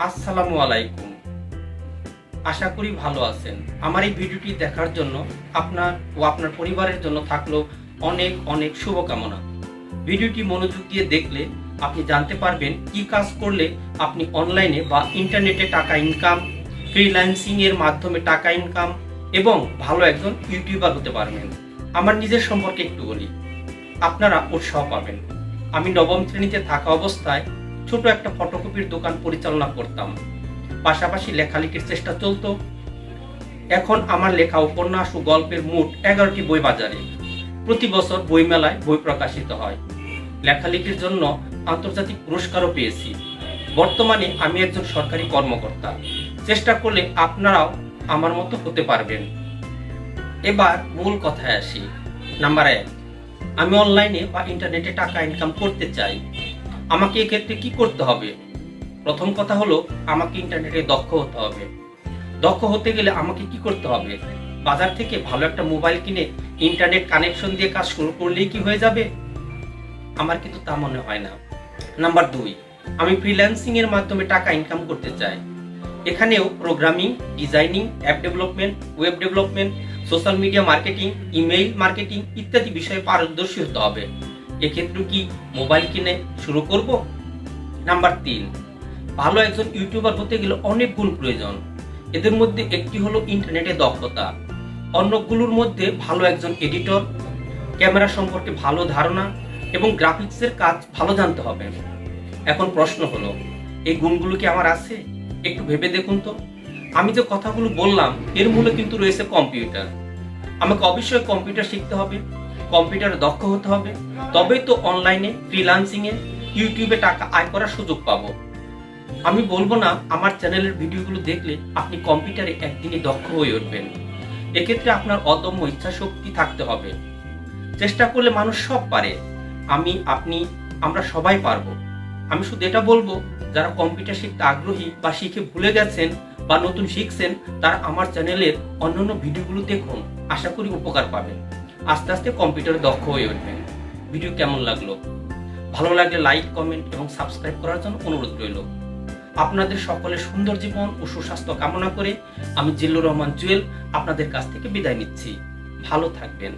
আসসালামু আলাইকুম। আশা করি ভালো আছেন। আমার এই ভিডিওটি দেখার জন্য আপনার ও আপনার পরিবারের জন্য থাকলো অনেক অনেক শুভকামনা। ভিডিওটি মনোযোগ দিয়ে দেখলে আপনি জানতে পারবেন কি কাজ করলে আপনি অনলাইনে বা ইন্টারনেটে টাকা ইনকাম, ফ্রিল্যান্সিং এর মাধ্যমে টাকা ইনকাম এবং ভালো একজন ইউটিউবার হতে পারবেন। আমার নিজের সম্পর্কে একটু বলি, আপনারা উৎসাহ পাবেন। আমি নবম শ্রেণীতে থাকা অবস্থায় ছোট একটা ফটোকপির দোকান পরিচালনা করতাম, পাশাপাশি লেখালেখির চেষ্টা চলতো। এখন আমার লেখা উপন্যাস ও গল্পের মোট 11টি বই বাজারে। প্রতি বছর বইমেলায় বই প্রকাশিত হয়। লেখালেখির জন্য আন্তর্জাতিক পুরস্কারও পেয়েছি। বর্তমানে আমি একজন সরকারি কর্মকর্তা। চেষ্টা করলে আপনারাও আমার মতো হতে পারবেন। এবার মূল কথায় আসি। নাম্বার 1, আমি অনলাইনে বা ইন্টারনেটে টাকা ইনকাম করতে চাই। আমাকে এক্ষেত্রে কি করতে হবে? প্রথম কথা হলো, আমাকে ইন্টারনেটে দক্ষ হতে হবে। দক্ষ হতে গেলে আমাকে কি করতে হবে? বাজার থেকে ভালো একটা মোবাইল কিনে ইন্টারনেট কানেকশন দিয়ে কাজ শুরু করলেই কি হয়ে যাবে? আমার কিন্তু তা মনে হয় না। নাম্বার 2, আমি ফ্রিল্যান্সিং এর মাধ্যমে টাকা ইনকাম করতে চাই। এখানেও programming, designing, app development, web development, social media marketing, email marketing ইত্যাদি বিষয়ে পারদর্শী হতে হবে। এক্ষেত্রে কি মোবাইল কিনে শুরু করব? নাম্বার 3, ভালো একজন ইউটিউবার হতে গেলে অনেক গুণ প্রয়োজন। এদের মধ্যে একটি হলো ইন্টারনেটে দক্ষতা। অন্যগুলোর মধ্যে ভালো একজন এডিটর, ক্যামেরা সম্পর্কে ভালো ধারণা এবং গ্রাফিক্সের কাজ ভালো জানতে হবে। এখন প্রশ্ন হলো, এই গুণগুলো কি আমার আছে? একটু ভেবে দেখুন তো। আমি যে কথাগুলো বললাম এর মূলে কিন্তু রয়েছে কম্পিউটার। আমাকে অবশ্যই কম্পিউটার শিখতে হবে, কম্পিউটারে দক্ষ হতে হবে। তবেই তো অনলাইনে, ফ্রিল্যান্সিং এ, ইউটিউবে টাকা আয় করার সুযোগ পাবো। আমি বলবো না আমার চ্যানেলের ভিডিওগুলো দেখলে আপনি কম্পিউটারে একদিনই দক্ষ হয়ে উঠবেন। এক্ষেত্রে আপনার অদম্য ইচ্ছা শক্তি থাকতে হবে। চেষ্টা করলে মানুষ সব পারে। আমি, আপনি, আমরা সবাই পারবো। আমি শুধু এটা বলবো, যারা কম্পিউটার শিখতে আগ্রহী বা শিখে ভুলে গেছেন বা নতুন শিখছেন, তারা আমার চ্যানেলের অন্যান্য ভিডিওগুলো দেখুন। আশা করি উপকার পাবেন। আস্তে আস্তে কম্পিউটারে দক্ষ হয়ে উঠবেন। ভিডিও কেমন লাগলো? ভালো লাগলে লাইক, কমেন্ট এবং সাবস্ক্রাইব করার জন্য অনুরোধ রইল। আপনাদের সকলের সুন্দর জীবন ও সুস্বাস্থ্য কামনা করে আমি জিল্লুর রহমান জুয়েল আপনাদের কাছ থেকে বিদায় নিচ্ছি। ভালো থাকবেন।